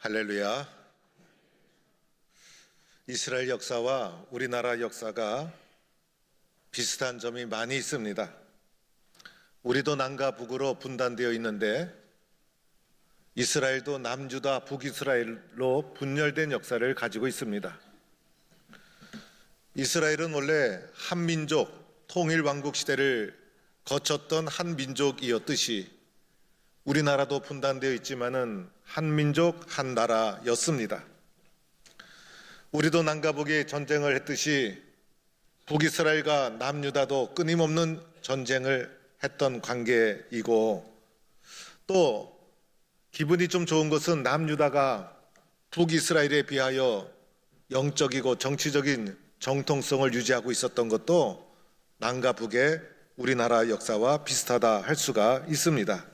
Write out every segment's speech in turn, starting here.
할렐루야. 이스라엘 역사와 우리나라 역사가 비슷한 점이 많이 있습니다. 우리도 남과 북으로 분단되어 있는데 이스라엘도 남유다, 북이스라엘로 분열된 역사를 가지고 있습니다. 이스라엘은 원래 한민족 통일왕국 시대를 거쳤던 한민족이었듯이 우리나라도 분단되어 있지만은 한민족 한나라였습니다. 우리도 남과 북이 전쟁을 했듯이 북이스라엘과 남유다도 끊임없는 전쟁을 했던 관계이고, 또 기분이 좀 좋은 것은 남유다가 북이스라엘에 비하여 영적이고 정치적인 정통성을 유지하고 있었던 것도 남과 북의 우리나라 역사와 비슷하다 할 수가 있습니다.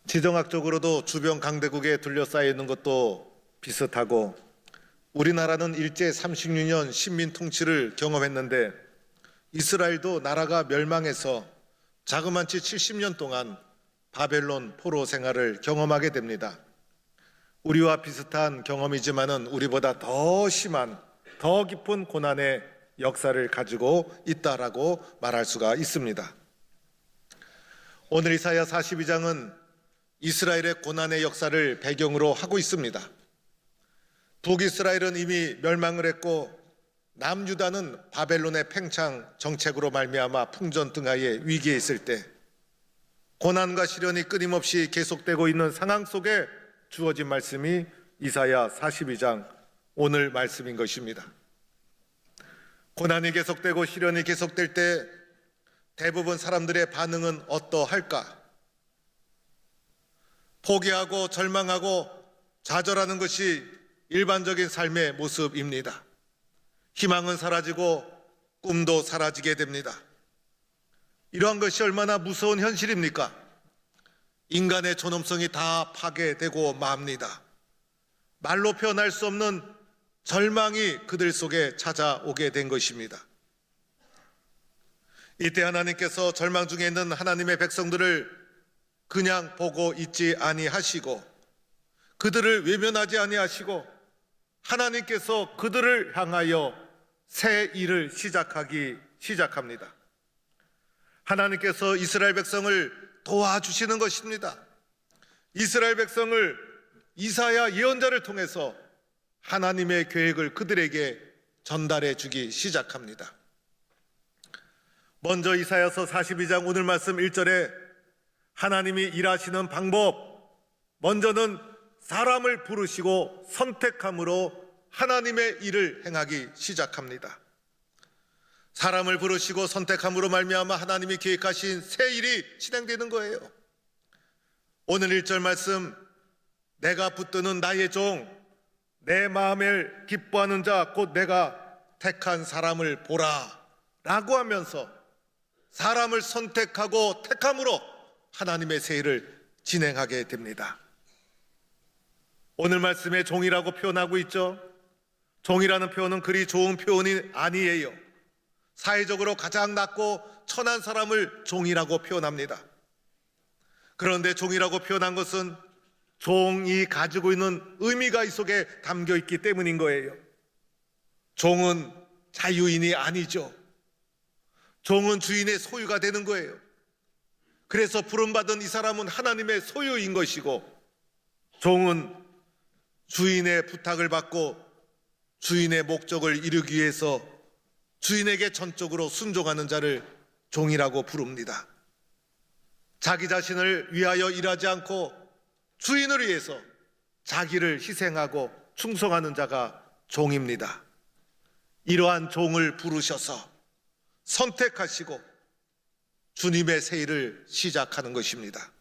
지정학적으로도 주변 강대국에 둘러싸여 있는 것도 비슷하고, 우리나라는 일제 36년 식민 통치를 경험했는데 이스라엘도 나라가 멸망해서 자그만치 70년 동안 바벨론 포로 생활을 경험하게 됩니다. 우리와 비슷한 경험이지만은 우리보다 더 심한, 더 깊은 고난의 역사를 가지고 있다라고 말할 수가 있습니다. 오늘 이사야 42장은 이스라엘의 고난의 역사를 배경으로 하고 있습니다. 북이스라엘은 이미 멸망을 했고 남유다는 바벨론의 팽창 정책으로 말미암아 풍전등하의 위기에 있을 때 고난과 시련이 끊임없이 계속되고 있는 상황 속에 주어진 말씀이 이사야 42장 오늘 말씀인 것입니다. 고난이 계속되고 시련이 계속될 때 대부분 사람들의 반응은 어떠할까? 포기하고 절망하고 좌절하는 것이 일반적인 삶의 모습입니다. 희망은 사라지고 꿈도 사라지게 됩니다. 이러한 것이 얼마나 무서운 현실입니까? 인간의 존엄성이 다 파괴되고 맙니다. 말로 표현할 수 없는 절망이 그들 속에 찾아오게 된 것입니다. 이때 하나님께서 절망 중에 있는 하나님의 백성들을 그냥 보고 있지 아니하시고 그들을 외면하지 아니하시고 하나님께서 그들을 향하여 새 일을 시작합니다. 하나님께서 이스라엘 백성을 도와주시는 것입니다. 이스라엘 백성을 이사야 예언자를 통해서 하나님의 계획을 그들에게 전달해 주기 시작합니다. 먼저 이사야서 42장 오늘 말씀 1절에 하나님이 일하시는 방법, 먼저는 사람을 부르시고 선택함으로 하나님의 일을 행하기 시작합니다. 사람을 부르시고 선택함으로 말미암아 하나님이 계획하신 새 일이 진행되는 거예요. 오늘 1절 말씀, 내가 붙드는 나의 종, 내 마음을 기뻐하는 자 곧 내가 택한 사람을 보라 라고 하면서 사람을 선택하고 택함으로 하나님의 새 일을 진행하게 됩니다. 오늘 말씀에 종이라고 표현하고 있죠. 종이라는 표현은 그리 좋은 표현이 아니에요. 사회적으로 가장 낮고 천한 사람을 종이라고 표현합니다. 그런데 종이라고 표현한 것은 종이 가지고 있는 의미가 이 속에 담겨 있기 때문인 거예요. 종은 자유인이 아니죠. 종은 주인의 소유가 되는 거예요. 그래서 부름받은 이 사람은 하나님의 소유인 것이고, 종은 주인의 부탁을 받고 주인의 목적을 이루기 위해서 주인에게 전적으로 순종하는 자를 종이라고 부릅니다. 자기 자신을 위하여 일하지 않고 주인을 위해서 자기를 희생하고 충성하는 자가 종입니다. 이러한 종을 부르셔서 선택하시고 주님의 새 일을 시작하는 것입니다.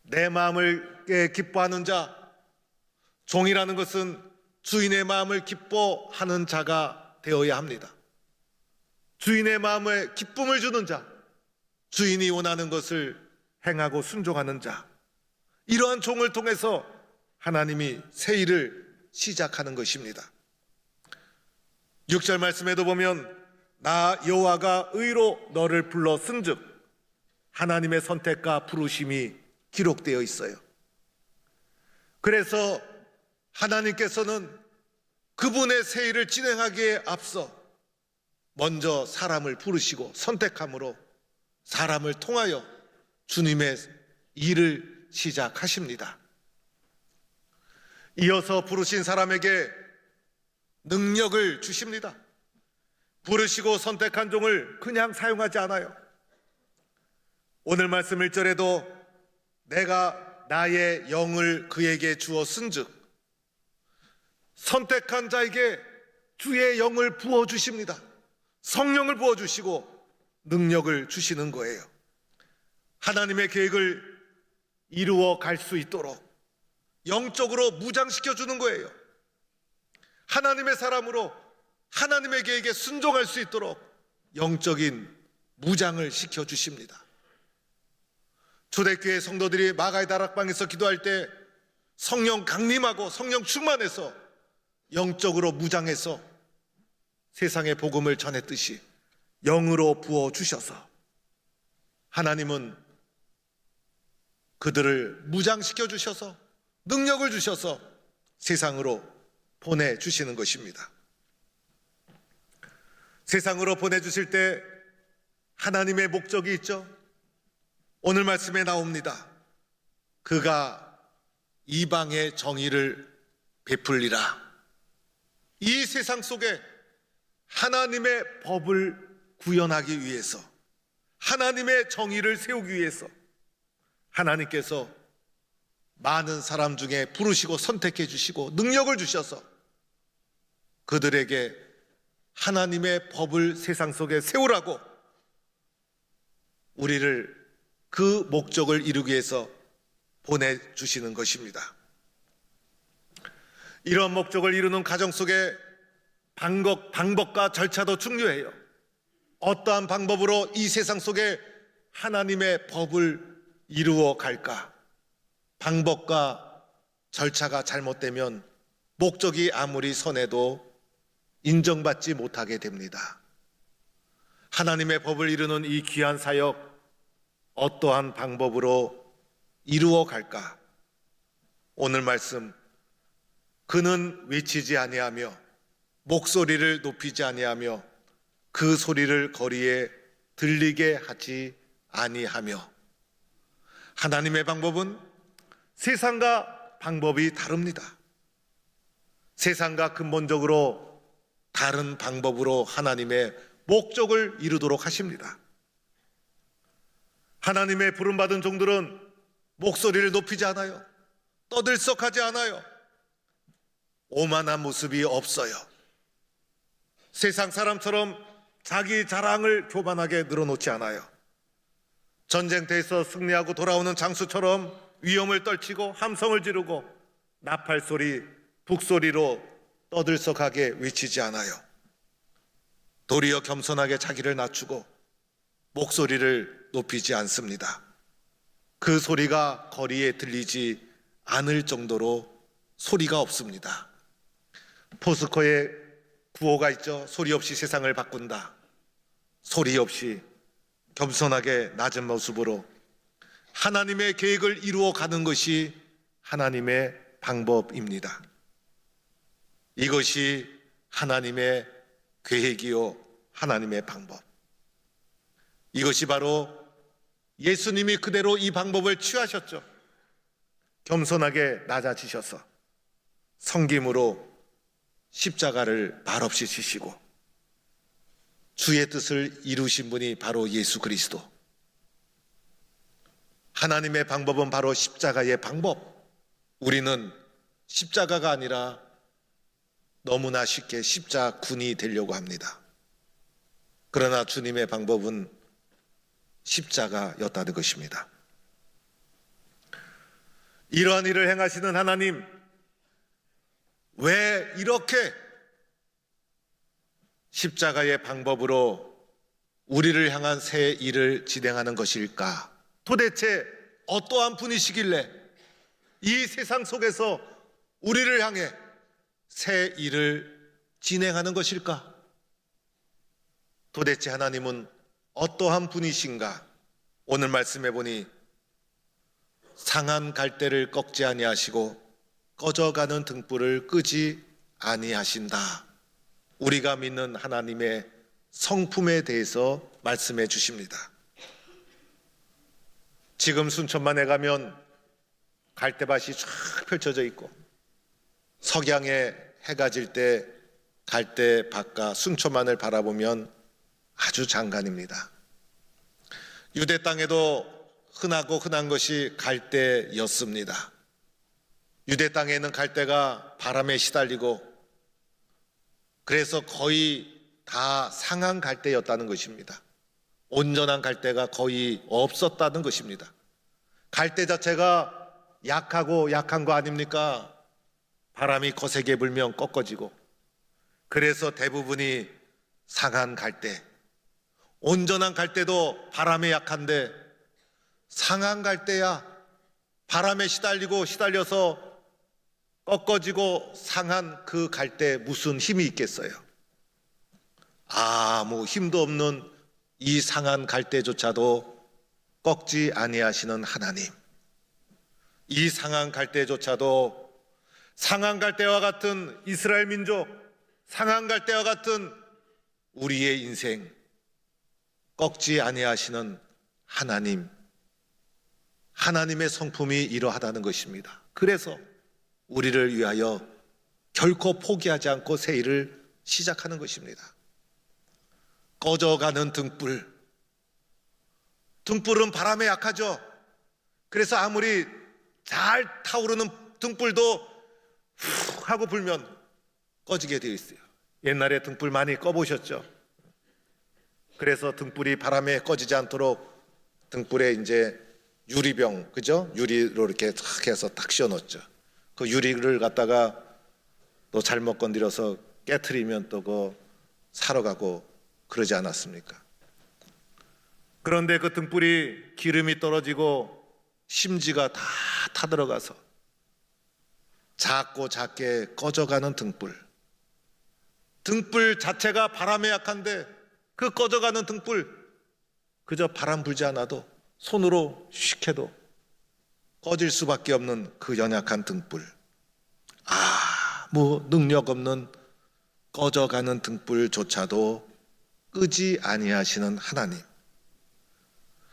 내 마음을 기뻐하는 자, 종이라는 것은 주인의 마음을 기뻐하는 자가 되어야 합니다. 주인의 마음에 기쁨을 주는 자, 주인이 원하는 것을 행하고 순종하는 자, 이러한 종을 통해서 하나님이 새 일을 시작하는 것입니다. 6절 말씀에도 보면 나 여호와가 의로 너를 불러 쓴즉 하나님의 선택과 부르심이 기록되어 있어요. 그래서 하나님께서는 그분의 새 일을 진행하기에 앞서 먼저 사람을 부르시고 선택함으로 사람을 통하여 주님의 일을 시작하십니다. 이어서 부르신 사람에게 능력을 주십니다. 부르시고 선택한 종을 그냥 사용하지 않아요. 오늘 말씀 1절에도 내가 나의 영을 그에게 주어 쓴즉, 선택한 자에게 주의 영을 부어주십니다. 성령을 부어주시고 능력을 주시는 거예요. 하나님의 계획을 이루어 갈 수 있도록 영적으로 무장시켜 주는 거예요. 하나님의 사람으로 하나님의 계획에 순종할 수 있도록 영적인 무장을 시켜 주십니다. 초대교회 성도들이 마가의 다락방에서 기도할 때 성령 강림하고 성령 충만해서 영적으로 무장해서 세상의 복음을 전했듯이 영으로 부어주셔서 하나님은 그들을 무장시켜 주셔서 능력을 주셔서 세상으로 보내주시는 것입니다. 세상으로 보내주실 때 하나님의 목적이 있죠. 오늘 말씀에 나옵니다. 그가 이방의 정의를 베풀리라. 이 세상 속에 하나님의 법을 구현하기 위해서, 하나님의 정의를 세우기 위해서 하나님께서 많은 사람 중에 부르시고 선택해 주시고 능력을 주셔서 그들에게 하나님의 법을 세상 속에 세우라고 우리를 그 목적을 이루기 위해서 보내주시는 것입니다. 이런 목적을 이루는 과정 속에 방법과 절차도 중요해요. 어떠한 방법으로 이 세상 속에 하나님의 법을 이루어 갈까? 방법과 절차가 잘못되면 목적이 아무리 선해도 인정받지 못하게 됩니다. 하나님의 법을 이루는 이 귀한 사역, 어떠한 방법으로 이루어 갈까? 오늘 말씀, 그는 외치지 아니하며 목소리를 높이지 아니하며 그 소리를 거리에 들리게 하지 아니하며. 하나님의 방법은 세상과 방법이 다릅니다. 세상과 근본적으로 다른 방법으로 하나님의 목적을 이루도록 하십니다. 하나님의 부름받은 종들은 목소리를 높이지 않아요. 떠들썩하지 않아요. 오만한 모습이 없어요. 세상 사람처럼 자기 자랑을 교만하게 늘어놓지 않아요. 전쟁터에서 승리하고 돌아오는 장수처럼 위험을 떨치고 함성을 지르고 나팔소리, 북소리로 떠들썩하게 외치지 않아요. 도리어 겸손하게 자기를 낮추고 목소리를 높이지 않습니다. 그 소리가 거리에 들리지 않을 정도로 소리가 없습니다. 포스코의 구호가 있죠. 소리 없이 세상을 바꾼다. 소리 없이 겸손하게 낮은 모습으로 하나님의 계획을 이루어 가는 것이 하나님의 방법입니다. 이것이 하나님의 계획이요 하나님의 방법. 이것이 바로 예수님이 그대로 이 방법을 취하셨죠. 겸손하게 낮아지셔서 섬김으로 십자가를 말없이 지시고 주의 뜻을 이루신 분이 바로 예수 그리스도. 하나님의 방법은 바로 십자가의 방법. 우리는 십자가가 아니라 너무나 쉽게 십자군이 되려고 합니다. 그러나 주님의 방법은 십자가였다는 것입니다. 이러한 일을 행하시는 하나님, 왜 이렇게 십자가의 방법으로 우리를 향한 새 일을 진행하는 것일까? 도대체 어떠한 분이시길래 이 세상 속에서 우리를 향해 새 일을 진행하는 것일까? 도대체 하나님은 어떠한 분이신가? 오늘 말씀해 보니 상한 갈대를 꺾지 아니하시고 꺼져가는 등불을 끄지 아니하신다. 우리가 믿는 하나님의 성품에 대해서 말씀해 주십니다. 지금 순천만에 가면 갈대밭이 쫙 펼쳐져 있고 석양에 해가 질 때 갈대밭과 순천만을 바라보면 아주 장관입니다. 유대 땅에도 흔한 것이 갈대였습니다. 유대 땅에는 갈대가 바람에 시달리고 그래서 거의 다 상한 갈대였다는 것입니다. 온전한 갈대가 거의 없었다는 것입니다. 갈대 자체가 약한 거 아닙니까? 바람이 거세게 불면 꺾어지고, 그래서 대부분이 상한 갈대. 온전한 갈대도 바람에 약한데 상한 갈대야 바람에 시달려서 꺾어지고 상한 그 갈대에 무슨 힘이 있겠어요? 아무 힘도 없는 이 상한 갈대조차도 꺾지 아니하시는 하나님, 이 상한 갈대조차도 상한 갈대와 같은 이스라엘 민족, 상한 갈대와 같은 우리의 인생 꺾지 아니하시는 하나님, 하나님의 성품이 이러하다는 것입니다. 그래서 우리를 위하여 결코 포기하지 않고 새 일을 시작하는 것입니다. 꺼져가는 등불은 바람에 약하죠. 그래서 아무리 잘 타오르는 등불도 훅 하고 불면 꺼지게 되어 있어요. 옛날에 등불 많이 꺼보셨죠? 그래서 등불이 바람에 꺼지지 않도록 등불에 이제 유리병, 그죠? 유리로 이렇게 탁 해서 딱 씌워놓죠. 그 유리를 갖다가 또 잘못 건드려서 깨트리면 또 그거 사러 가고 그러지 않았습니까? 그런데 그 등불이 기름이 떨어지고 심지가 다 타들어가서 작게 꺼져가는 등불 자체가 바람에 약한데 그 꺼져가는 등불 그저 바람 불지 않아도 손으로 슉 해도 꺼질 수밖에 없는 그 연약한 등불, 아무 능력 없는 꺼져가는 등불조차도 끄지 아니하시는 하나님,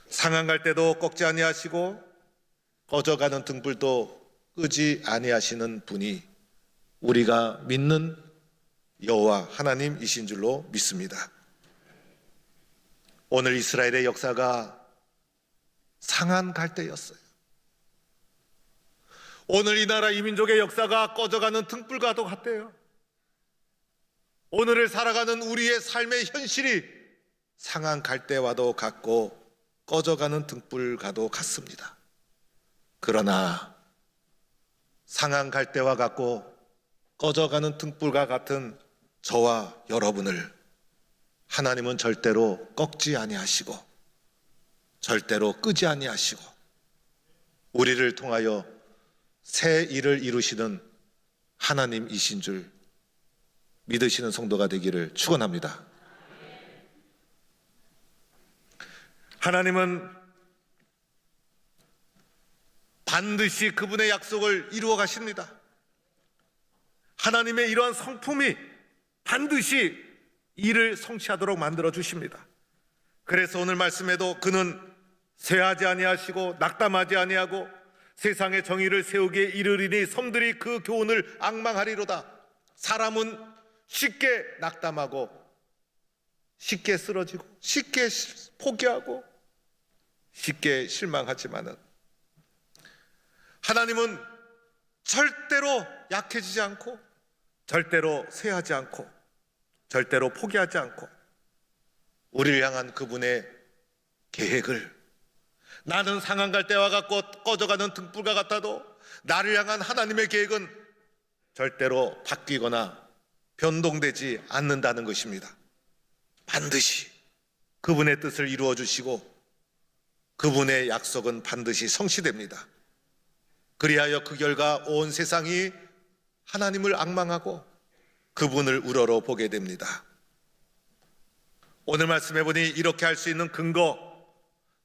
상한 갈대도 꺾지 아니하시고 꺼져가는 등불도 끄지 아니하시는 분이 우리가 믿는 여호와 하나님이신 줄로 믿습니다. 오늘 이스라엘의 역사가 상한 갈대였어요. 오늘 이 나라 이 민족의 역사가 꺼져가는 등불과도 같대요. 오늘을 살아가는 우리의 삶의 현실이 상한 갈대와도 같고 꺼져가는 등불과도 같습니다. 그러나 상한 갈대와 같고 꺼져가는 등불과 같은 저와 여러분을 하나님은 절대로 꺾지 아니하시고 절대로 끄지 아니하시고 우리를 통하여 새 일을 이루시는 하나님이신 줄 믿으시는 성도가 되기를 축원합니다. 하나님은 반드시 그분의 약속을 이루어 가십니다. 하나님의 이러한 성품이 반드시 일을 성취하도록 만들어 주십니다. 그래서 오늘 말씀에도 그는 쇠하지 아니하시고 낙담하지 아니하고 세상의 정의를 세우기에 이르리니 섬들이 그 교훈을 앙망하리로다. 사람은 쉽게 낙담하고 쉽게 쓰러지고 쉽게 포기하고 쉽게 실망하지만은 하나님은 절대로 약해지지 않고 절대로 쇠하지 않고 절대로 포기하지 않고 우리를 향한 그분의 계획을, 나는 상한 갈대와 같고 꺼져가는 등불과 같아도 나를 향한 하나님의 계획은 절대로 바뀌거나 변동되지 않는다는 것입니다. 반드시 그분의 뜻을 이루어 주시고 그분의 약속은 반드시 성취됩니다. 그리하여 그 결과 온 세상이 하나님을 앙망하고 그분을 우러러 보게 됩니다. 오늘 말씀해 보니 이렇게 할 수 있는 근거,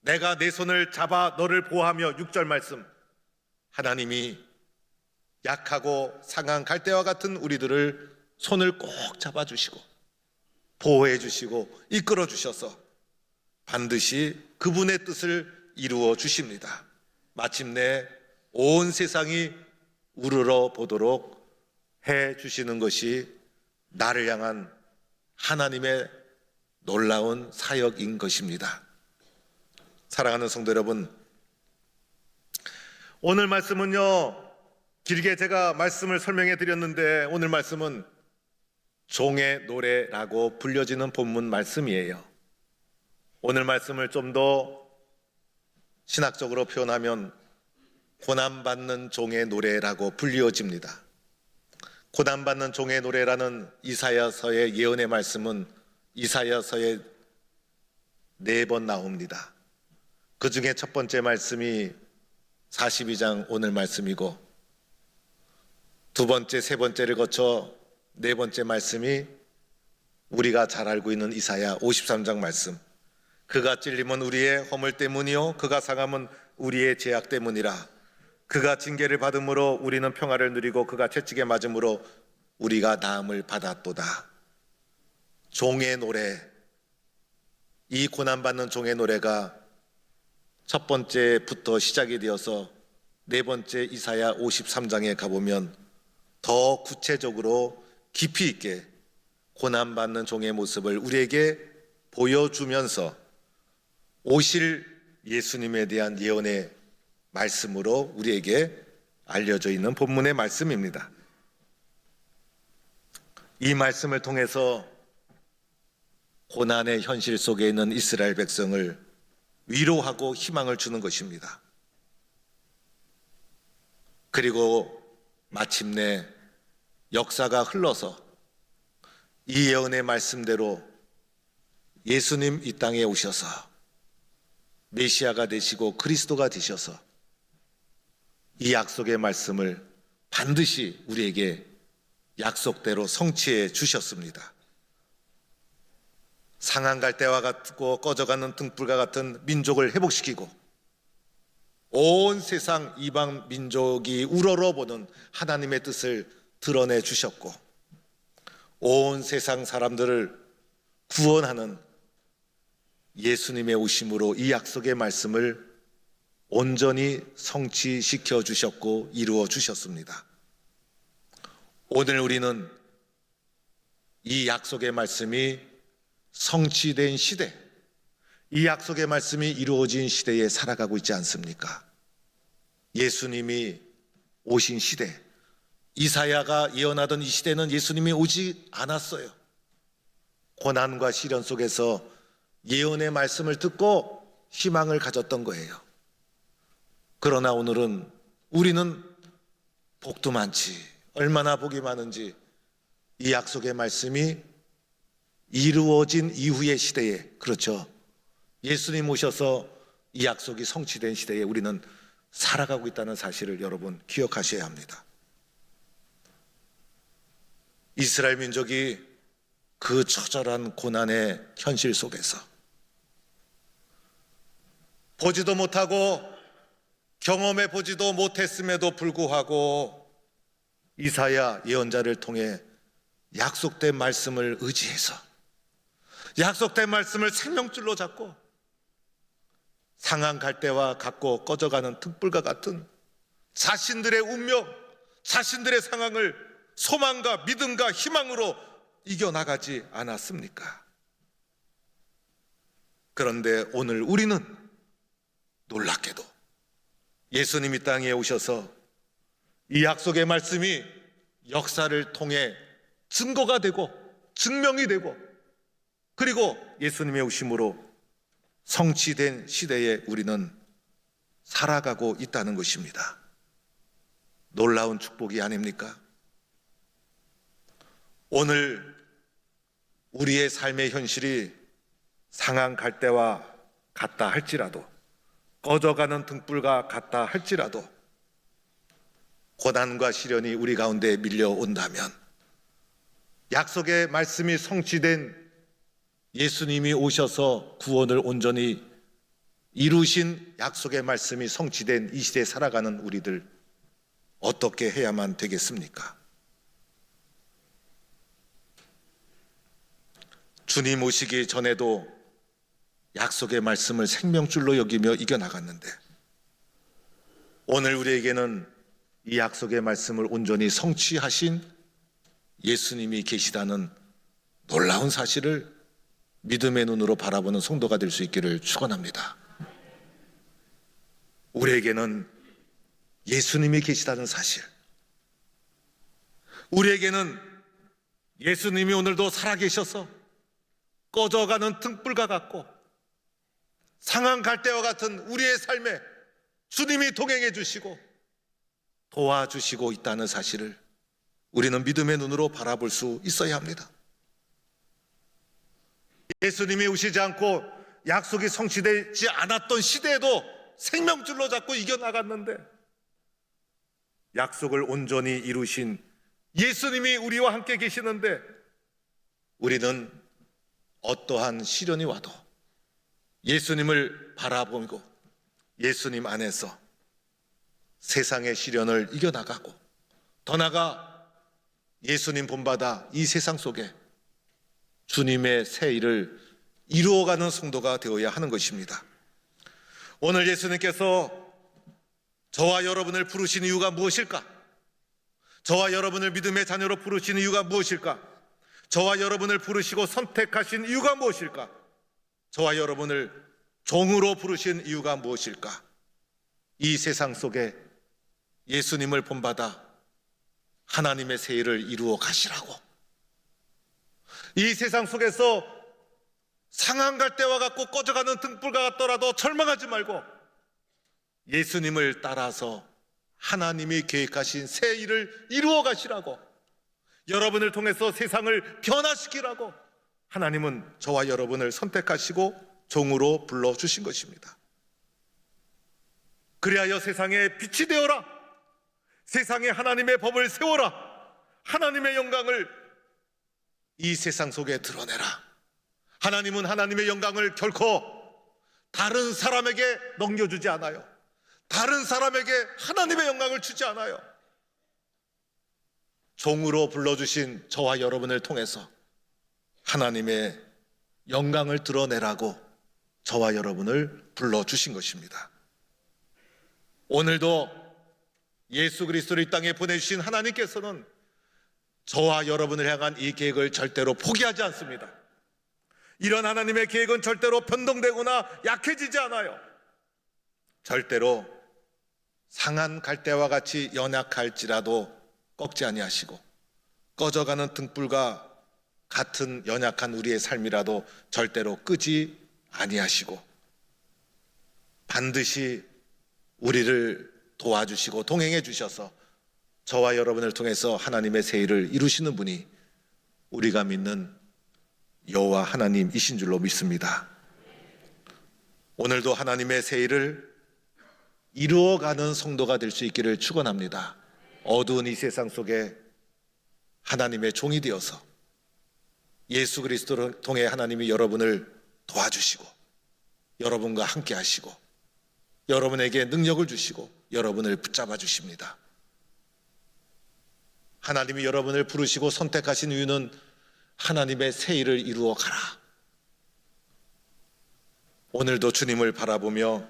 내가 내 손을 잡아 너를 보호하며 6절 말씀, 하나님이 약하고 상한 갈대와 같은 우리들을 손을 꼭 잡아주시고 보호해 주시고 이끌어 주셔서 반드시 그분의 뜻을 이루어 주십니다. 마침내 온 세상이 우러러 보도록 해 주시는 것이 나를 향한 하나님의 놀라운 사역인 것입니다. 사랑하는 성도 여러분, 오늘 말씀은요, 길게 제가 말씀을 설명해 드렸는데 오늘 말씀은 종의 노래라고 불려지는 본문 말씀이에요. 오늘 말씀을 좀 더 신학적으로 표현하면 고난받는 종의 노래라고 불리워집니다. 고난받는 종의 노래라는 이사야서의 예언의 말씀은 이사야서에 4번 나옵니다. 그 중에 첫 번째 말씀이 42장 오늘 말씀이고, 두 번째, 세 번째를 거쳐 4번째 말씀이 우리가 잘 알고 있는 이사야 53장 말씀. 그가 찔림은 우리의 허물 때문이요 그가 상함은 우리의 죄악 때문이라. 그가 징계를 받음으로 우리는 평화를 누리고 그가 채찍에 맞음으로 우리가 나음을 받았도다. 종의 노래, 이 고난받는 종의 노래가 첫 번째부터 시작이 되어서 4번째 이사야 53장에 가보면 더 구체적으로 깊이 있게 고난받는 종의 모습을 우리에게 보여주면서 오실 예수님에 대한 예언의 말씀으로 우리에게 알려져 있는 본문의 말씀입니다. 이 말씀을 통해서 고난의 현실 속에 있는 이스라엘 백성을 위로하고 희망을 주는 것입니다. 그리고 마침내 역사가 흘러서 이 예언의 말씀대로 예수님 이 땅에 오셔서 메시아가 되시고 그리스도가 되셔서 이 약속의 말씀을 반드시 우리에게 약속대로 성취해 주셨습니다. 상한 갈대와 같고 꺼져가는 등불과 같은 민족을 회복시키고 온 세상 이방 민족이 우러러보는 하나님의 뜻을 드러내 주셨고 온 세상 사람들을 구원하는 예수님의 오심으로 이 약속의 말씀을 온전히 성취시켜 주셨고 이루어 주셨습니다. 오늘 우리는 이 약속의 말씀이 성취된 시대, 이 약속의 말씀이 이루어진 시대에 살아가고 있지 않습니까? 예수님이 오신 시대, 이사야가 예언하던 이 시대는 예수님이 오지 않았어요. 고난과 시련 속에서 예언의 말씀을 듣고 희망을 가졌던 거예요. 그러나 오늘은 우리는 복도 많지, 얼마나 복이 많은지 이 약속의 말씀이 이루어진 이후의 시대에, 그렇죠, 예수님 오셔서 이 약속이 성취된 시대에 우리는 살아가고 있다는 사실을 여러분 기억하셔야 합니다. 이스라엘 민족이 그 처절한 고난의 현실 속에서 보지도 못하고 경험해 보지도 못했음에도 불구하고 이사야 예언자를 통해 약속된 말씀을 의지해서 약속된 말씀을 생명줄로 잡고 상한 갈대와 같고 꺼져가는 등불과 같은 자신들의 운명, 자신들의 상황을 소망과 믿음과 희망으로 이겨나가지 않았습니까? 그런데 오늘 우리는 놀랍게도 예수님이 땅에 오셔서 이 약속의 말씀이 역사를 통해 증거가 되고 증명이 되고 그리고 예수님의 오심으로 성취된 시대에 우리는 살아가고 있다는 것입니다. 놀라운 축복이 아닙니까? 오늘 우리의 삶의 현실이 상한 갈대와 같다 할지라도 꺼져가는 등불과 같다 할지라도 고난과 시련이 우리 가운데 밀려온다면 약속의 말씀이 성취된 예수님이 오셔서 구원을 온전히 이루신 약속의 말씀이 성취된 이 시대에 살아가는 우리들 어떻게 해야만 되겠습니까? 주님 오시기 전에도 약속의 말씀을 생명줄로 여기며 이겨나갔는데 오늘 우리에게는 이 약속의 말씀을 온전히 성취하신 예수님이 계시다는 놀라운 사실을 믿음의 눈으로 바라보는 성도가 될 수 있기를 축원합니다. 우리에게는 예수님이 계시다는 사실, 우리에게는 예수님이 오늘도 살아계셔서 꺼져가는 등불과 같고 상한 갈대와 같은 우리의 삶에 주님이 동행해 주시고 도와주시고 있다는 사실을 우리는 믿음의 눈으로 바라볼 수 있어야 합니다. 예수님이 오시지 않고 약속이 성취되지 않았던 시대에도 생명줄로 잡고 이겨나갔는데 약속을 온전히 이루신 예수님이 우리와 함께 계시는데 우리는 어떠한 시련이 와도 예수님을 바라보고 예수님 안에서 세상의 시련을 이겨나가고 더 나아가 예수님 본받아 이 세상 속에 주님의 새 일을 이루어가는 성도가 되어야 하는 것입니다. 오늘 예수님께서 저와 여러분을 부르신 이유가 무엇일까? 저와 여러분을 믿음의 자녀로 부르신 이유가 무엇일까? 저와 여러분을 부르시고 선택하신 이유가 무엇일까? 저와 여러분을 종으로 부르신 이유가 무엇일까? 이 세상 속에 예수님을 본받아 하나님의 새 일을 이루어 가시라고. 이 세상 속에서 상한 갈대와 같고 꺼져가는 등불과 같더라도 절망하지 말고 예수님을 따라서 하나님이 계획하신 새 일을 이루어 가시라고, 여러분을 통해서 세상을 변화시키라고 하나님은 저와 여러분을 선택하시고 종으로 불러주신 것입니다. 그리하여 세상에 빛이 되어라, 세상에 하나님의 법을 세워라, 하나님의 영광을 이 세상 속에 드러내라. 하나님은 하나님의 영광을 결코 다른 사람에게 넘겨주지 않아요. 다른 사람에게 하나님의 영광을 주지 않아요. 종으로 불러주신 저와 여러분을 통해서 하나님의 영광을 드러내라고 저와 여러분을 불러주신 것입니다. 오늘도 예수 그리스도를 이 땅에 보내주신 하나님께서는 저와 여러분을 향한 이 계획을 절대로 포기하지 않습니다. 이런 하나님의 계획은 절대로 변동되거나 약해지지 않아요. 절대로 상한 갈대와 같이 연약할지라도 꺾지 아니하시고 꺼져가는 등불과 같은 연약한 우리의 삶이라도 절대로 끄지 아니하시고 반드시 우리를 도와주시고 동행해 주셔서 저와 여러분을 통해서 하나님의 새 일을 이루시는 분이 우리가 믿는 여호와 하나님이신 줄로 믿습니다. 오늘도 하나님의 새 일을 이루어가는 성도가 될 수 있기를 축원합니다. 어두운 이 세상 속에 하나님의 종이 되어서 예수 그리스도를 통해 하나님이 여러분을 도와주시고 여러분과 함께 하시고 여러분에게 능력을 주시고 여러분을 붙잡아 주십니다. 하나님이 여러분을 부르시고 선택하신 이유는 하나님의 새 일을 이루어 가라. 오늘도 주님을 바라보며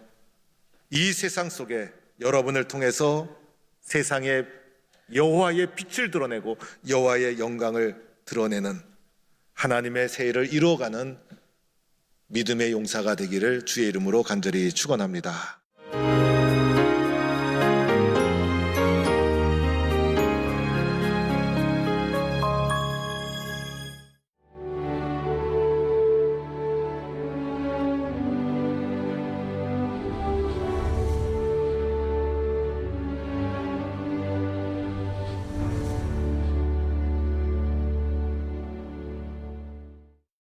이 세상 속에 여러분을 통해서 세상에 여호와의 빛을 드러내고 여호와의 영광을 드러내는 하나님의 새 일을 이루어가는 믿음의 용사가 되기를 주의 이름으로 간절히 축원합니다.